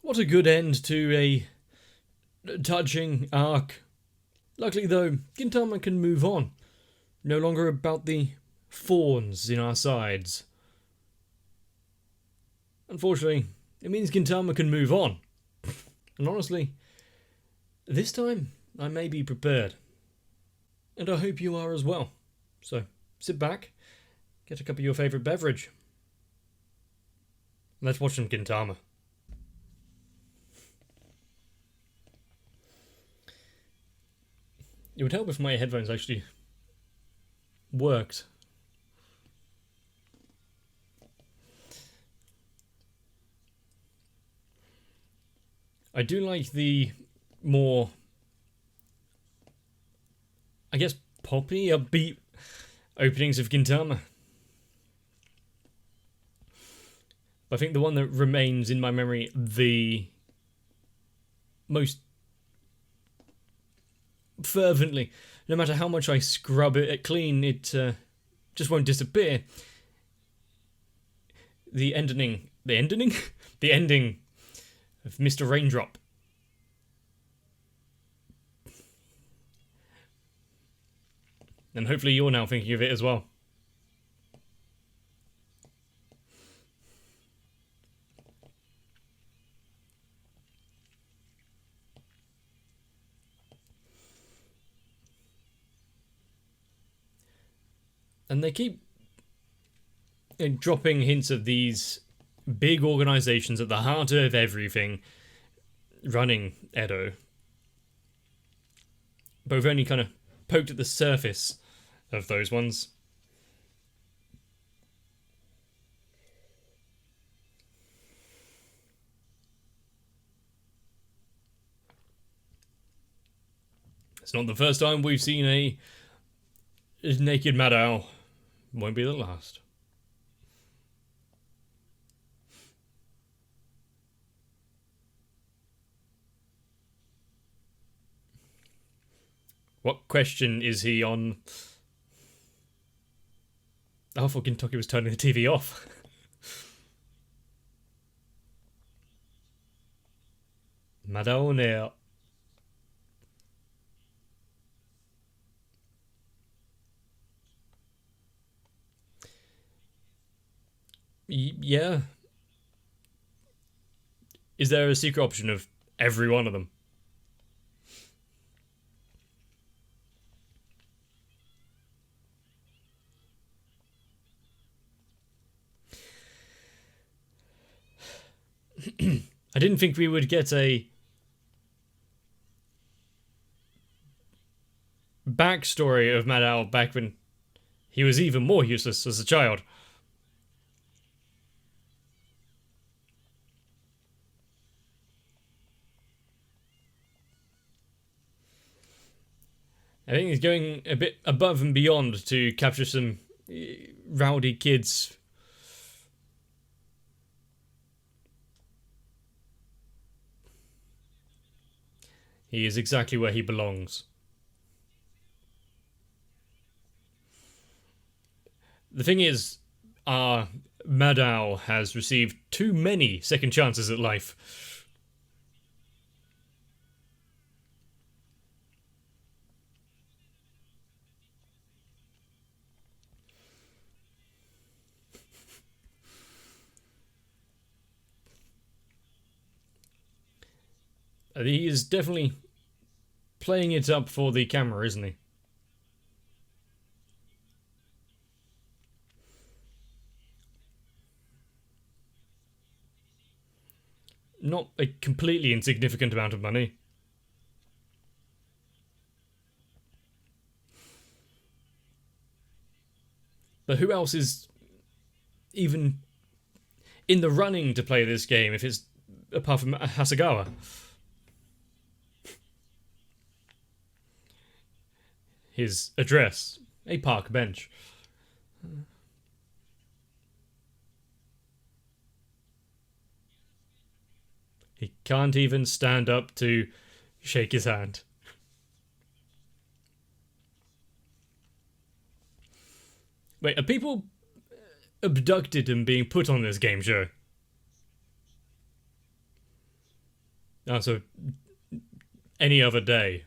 What a good end to a touching arc. Luckily though, Gintama can move on. No longer about the thorns in our sides. Unfortunately, it means Gintama can move on. And honestly, this time I may be prepared. And I hope you are as well. So sit back, get a cup of your favourite beverage. Let's watch some Gintama. It would help if my headphones actually worked. I do like the more, I guess, poppy, upbeat openings of Gintama. I think the one that remains in my memory the most fervently, no matter how much I scrub it clean, it just won't disappear. The ending of Mr. Raindrop. And hopefully you're now thinking of it as well. And they keep dropping hints of these big organisations at the heart of everything running Edo. But we've only kind of poked at the surface of those ones. It's not the first time we've seen a naked Madao. Won't be the last. What question is he on? I thought Kentucky was turning the TV off. Madao ne. Yeah. Is there a secret option of every one of them? I didn't think we would get a backstory of Madao back when he was even more useless as a child. I think he's going a bit above and beyond to capture some rowdy kids. He is exactly where he belongs. The thing is, Madao has received too many second chances at life. He is definitely playing it up for the camera, isn't he? Not a completely insignificant amount of money. But who else is even in the running to play this game if it's apart from Hasegawa? His address, a park bench. He can't even stand up to shake his hand. Wait, are people abducted and being put on this game show? So any other day.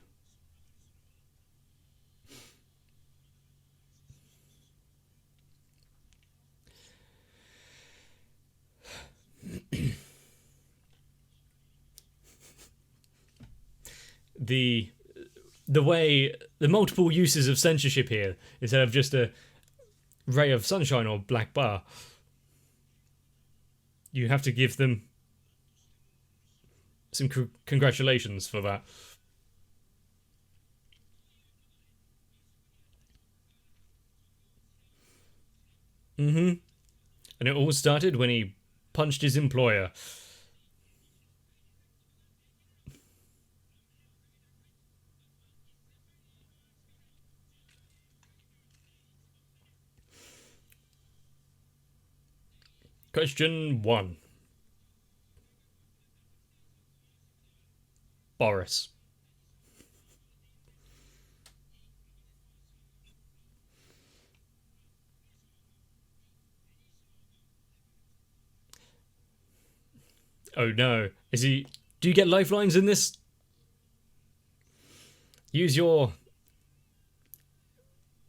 the way the multiple uses of censorship here instead of just a ray of sunshine or black bar. You have to give them some congratulations for that. And it all started when he punched his employer. Question 1. Boris. Oh no. Is he... Do you get lifelines in this? Use your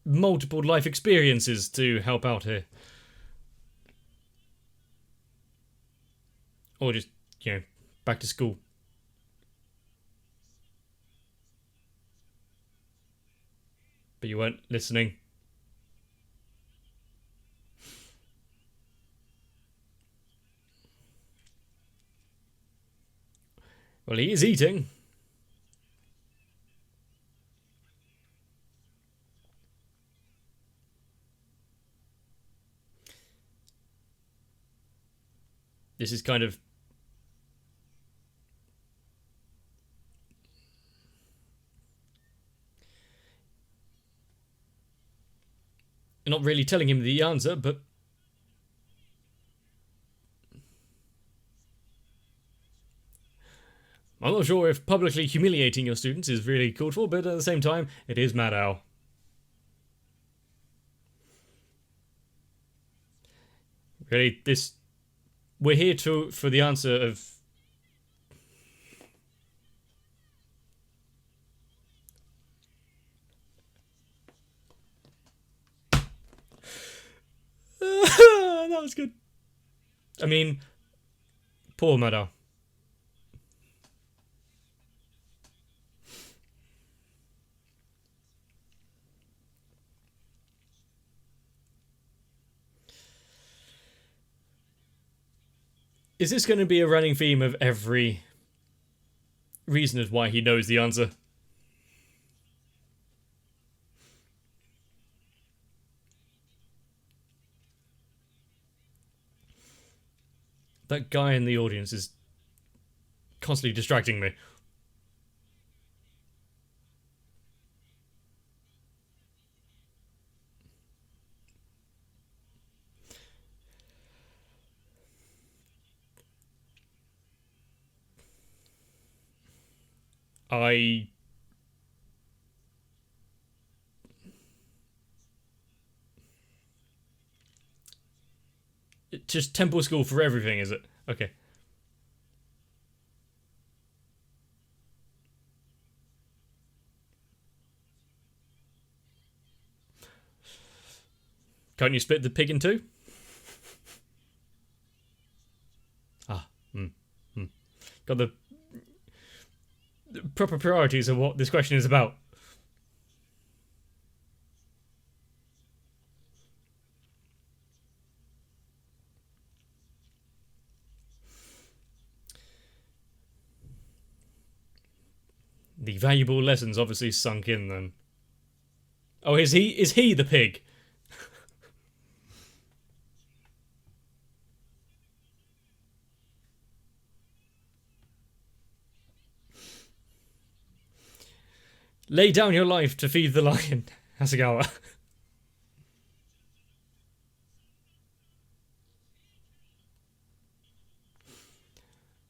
multiple life experiences to help out here. Or just, back to school. But you weren't listening. Well, he is eating. This is kind of... You're not really telling him the answer, but... I'm not sure if publicly humiliating your students is really called for, but at the same time, it is Madao. Really, this... We're here for the answer of... That was good. I mean, poor Madao. Is this going to be a running theme of every reason as why he knows the answer? That guy in the audience is constantly distracting me. Just temple school for everything, is it? Okay. Can't you split the pig in two? Got the proper priorities of what this question is about. The valuable lessons obviously sunk in then. Oh, is he the pig? Lay down your life to feed the lion, Hasegawa.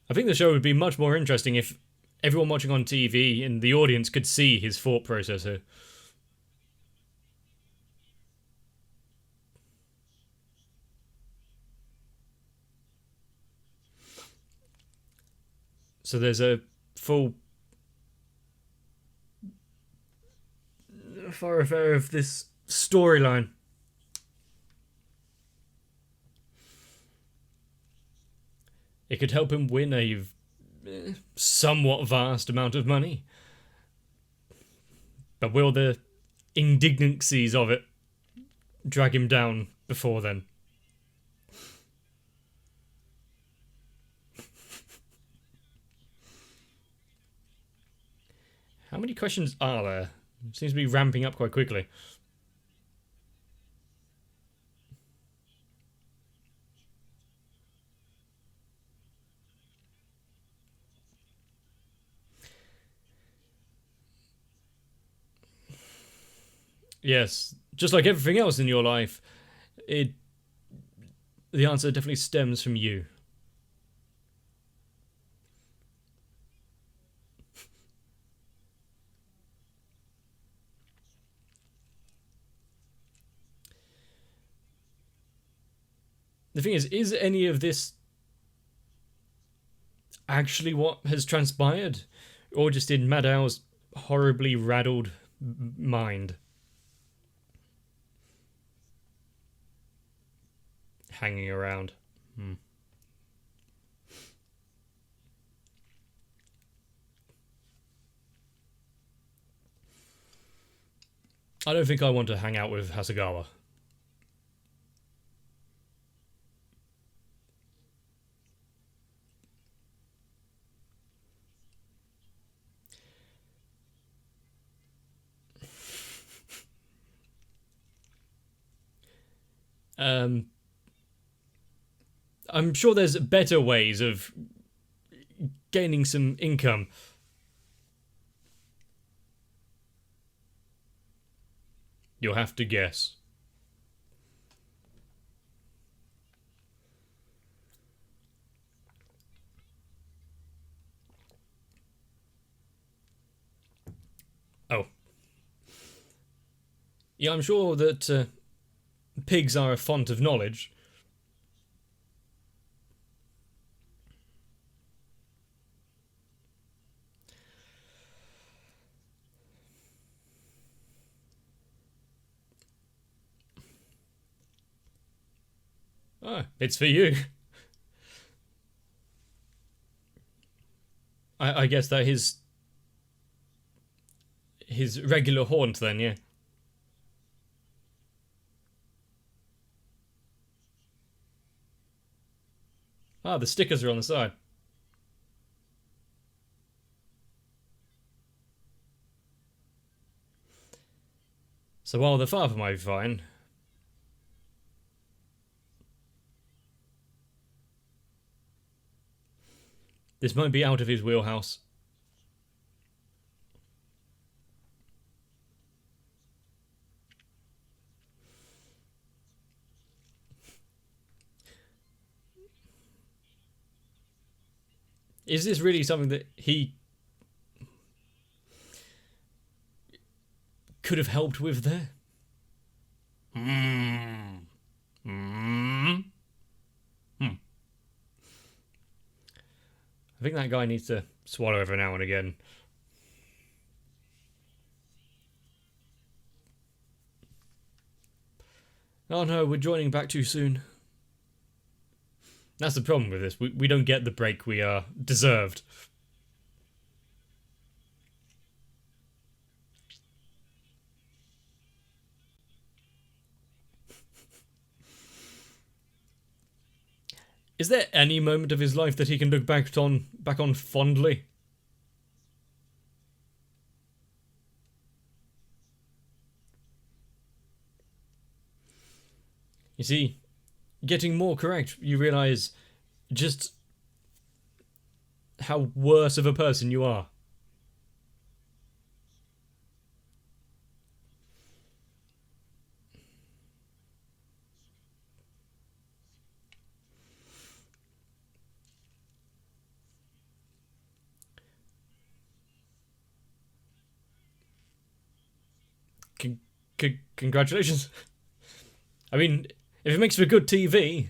I think the show would be much more interesting if everyone watching on TV and the audience could see his thought process here. So there's a full thoroughfare of this storyline. It could help him win a somewhat vast amount of money. But will the indignancies of it drag him down before then? How many questions are there? It seems to be ramping up quite quickly. Yes, just like everything else in your life, the answer definitely stems from you. The thing is any of this actually what has transpired? Or just in Madao's horribly raddled mind? Hanging around. I don't think I want to hang out with Hasegawa. I'm sure there's better ways of gaining some income. You'll have to guess. Oh. Yeah, I'm sure that pigs are a font of knowledge. Ah, it's for you. I guess that his regular haunt then, yeah. Ah, the stickers are on the side. So while the father might be fine, this might be out of his wheelhouse. Is this really something that he could have helped with there? I think that guy needs to swallow every now and again. Oh no, we're joining back too soon. That's the problem with this. We don't get the break we deserved. Is there any moment of his life that he can look back on fondly? You see, getting more correct, you realise just how worse of a person you are. Congratulations. I mean, if it makes for good TV.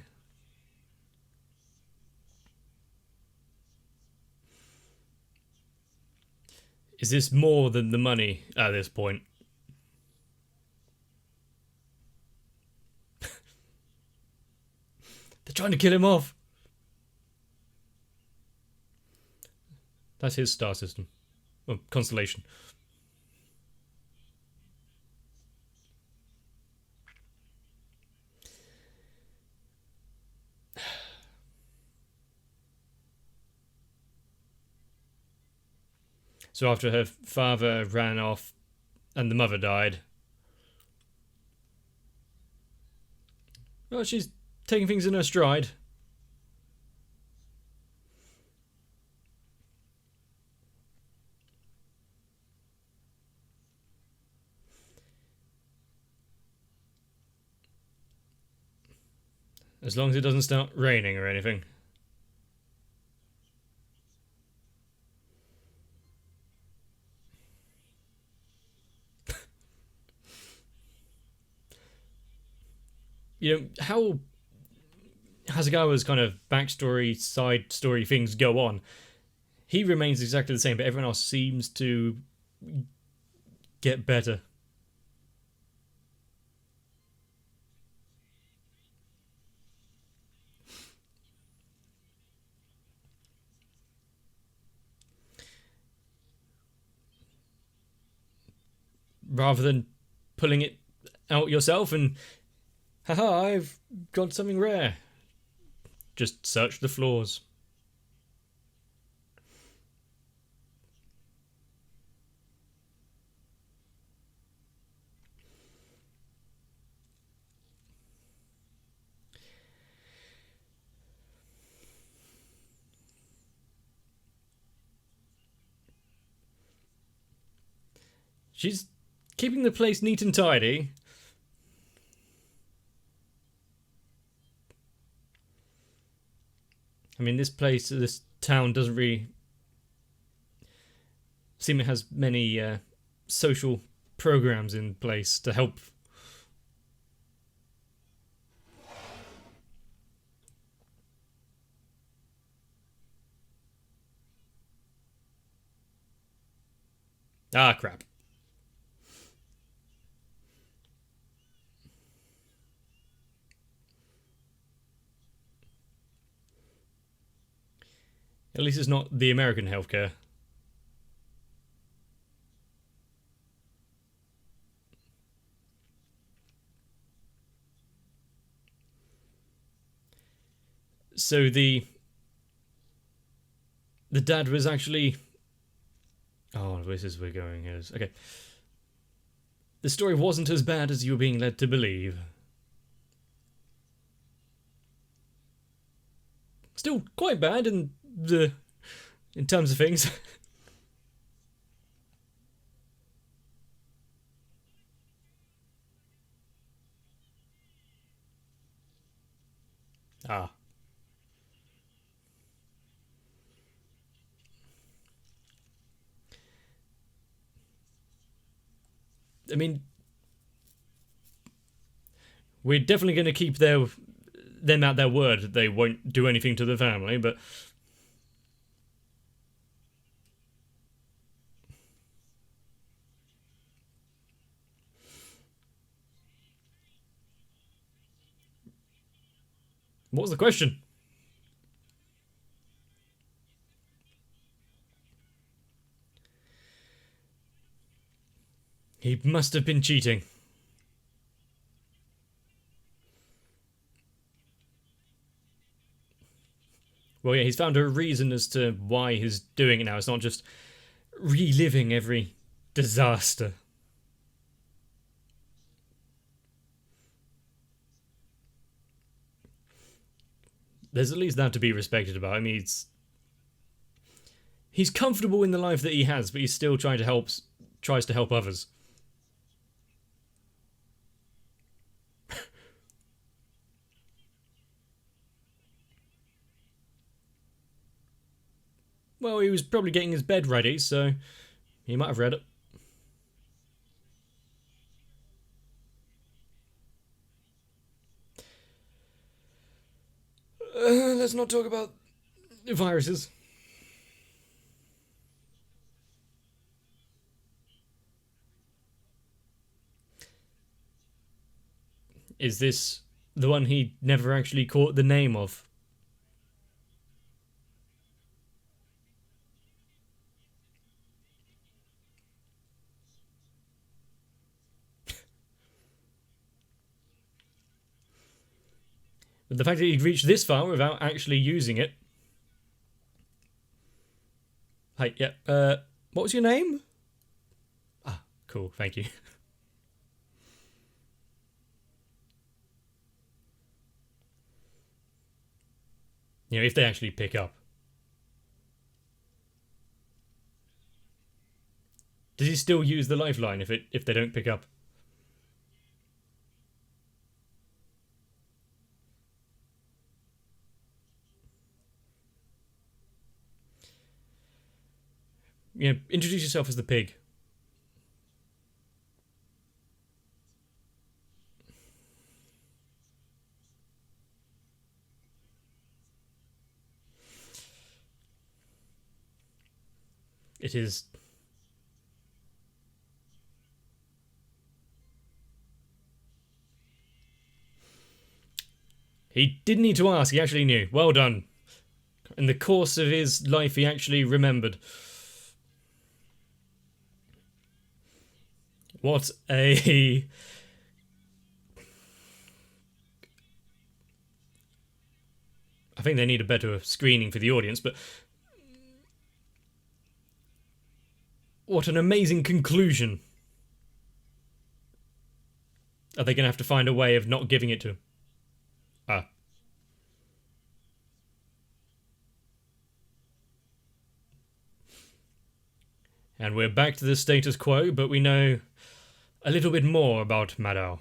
Is this more than the money at this point? They're trying to kill him off. That's his star system. Well, constellation. So after her father ran off and the mother died, well, she's taking things in her stride. As long as it doesn't start raining or anything. You know, how Hasegawa's kind of backstory, side story things go on, he remains exactly the same, but everyone else seems to get better. Rather than pulling it out yourself and, haha, I've got something rare. Just search the floors. She's keeping the place neat and tidy. I mean, this town doesn't really seem it has many social programs in place to help. Ah, crap. At least it's not the American healthcare. So the dad was actually. Oh, this is where we're going. Is okay. The story wasn't as bad as you were being led to believe. Still quite bad in terms of things. Ah. I mean, we're definitely going to keep them at their word that they won't do anything to the family, but what was the question? He must have been cheating. Well, yeah, he's found a reason as to why he's doing it now. It's not just reliving every disaster. There's at least that to be respected about. I mean, he's comfortable in the life that he has, but he's still tries to help others. Well, he was probably getting his bed ready, so he might have read it. Let's not talk about viruses. Is this the one he never actually caught the name of? But the fact that he'd reached this far without actually using it. Hey, yeah, what was your name? Ah, cool, thank you. You know, if they actually pick up. Does he still use the lifeline if they don't pick up? You know, introduce yourself as the pig. It is... He didn't need to ask, he actually knew. Well done. In the course of his life, he actually remembered. What a... I think they need a better screening for the audience, but... What an amazing conclusion. Are they going to have to find a way of not giving it to him? Ah. And we're back to the status quo, but we know a little bit more about Madao.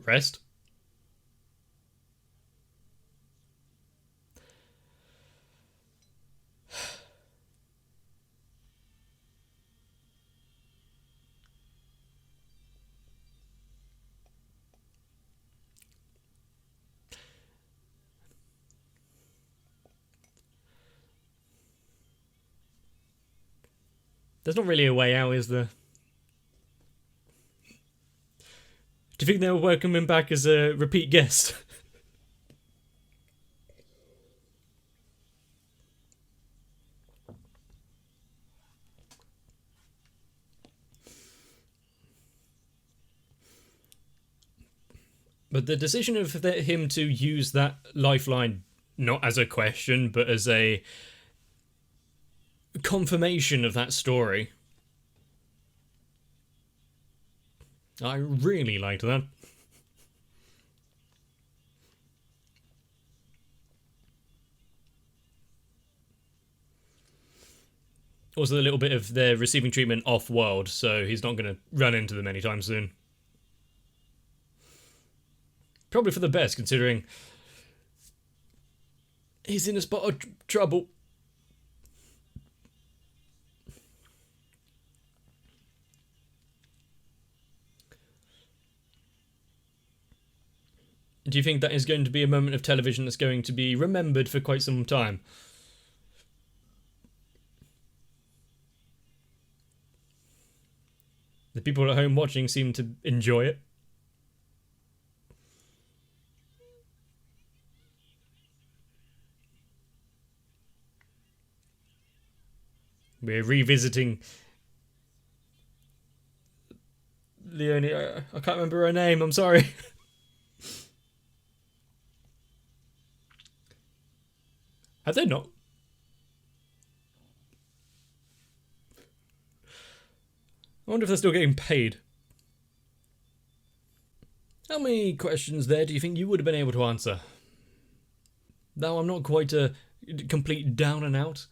Rest? There's not really a way out, is there? Do you think they'll welcome him back as a repeat guest? But the decision of him to use that lifeline, not as a question, but as a confirmation of that story. I really liked that. Also, a little bit of their receiving treatment off-world, so he's not going to run into them anytime soon. Probably for the best, considering he's in a spot of trouble. Do you think that is going to be a moment of television that's going to be remembered for quite some time? The people at home watching seem to enjoy it. We're revisiting Leonie. I can't remember her name, I'm sorry. Have they not? I wonder if they're still getting paid. How many questions there do you think you would have been able to answer? Though I'm not quite a complete down and out.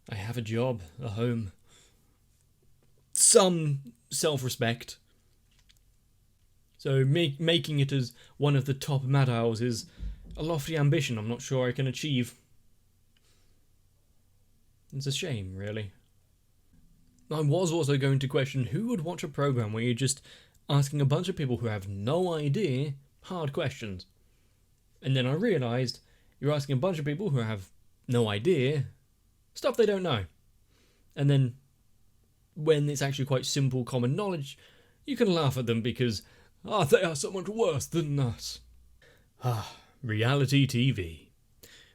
I have a job, a home, some self-respect. So making it as one of the top Madaos is a lofty ambition I'm not sure I can achieve. It's a shame, really. I was also going to question who would watch a program where you're just asking a bunch of people who have no idea hard questions. And then I realised you're asking a bunch of people who have no idea stuff they don't know. And then, when it's actually quite simple common knowledge, you can laugh at them because, they are so much worse than us. Reality TV,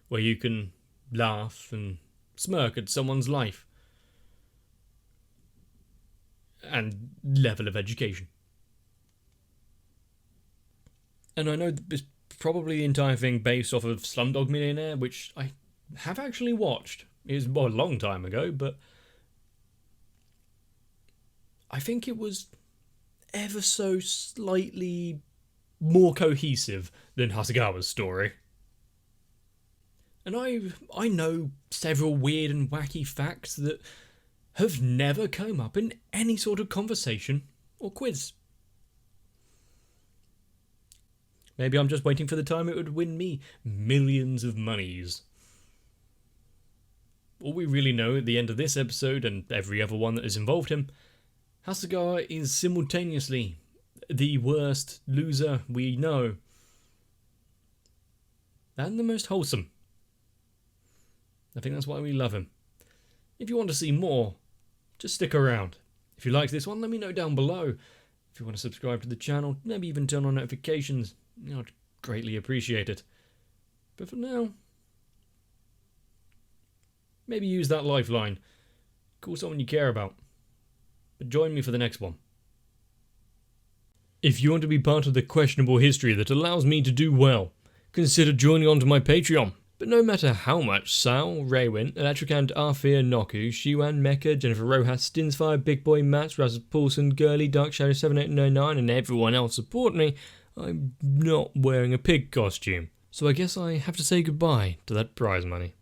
where you can laugh and smirk at someone's life and level of education. And I know it's probably the entire thing based off of Slumdog Millionaire, which I have actually watched. It was a long time ago, but I think it was ever so slightly more cohesive than Hasegawa's story. And I know several weird and wacky facts that have never come up in any sort of conversation or quiz. Maybe I'm just waiting for the time it would win me millions of monies. All we really know at the end of this episode, and every other one that has involved him, Hasegawa is simultaneously the worst loser we know, and the most wholesome. I think that's why we love him. If you want to see more, just stick around. If you liked this one, let me know down below. If you want to subscribe to the channel, maybe even turn on notifications, I'd greatly appreciate it. But for now, maybe use that lifeline. Call someone you care about. But join me for the next one. If you want to be part of the questionable history that allows me to do well, consider joining onto my Patreon. But no matter how much Sal, Raywin, Electricant, Arthur, Noku, Shiwan, Mecha, Jennifer Rojas, Stinsfire, Big Boy, Mats, Raz Paulson, Gurley, Dark Shadow 7899 and everyone else support me, I'm not wearing a pig costume. So I guess I have to say goodbye to that prize money.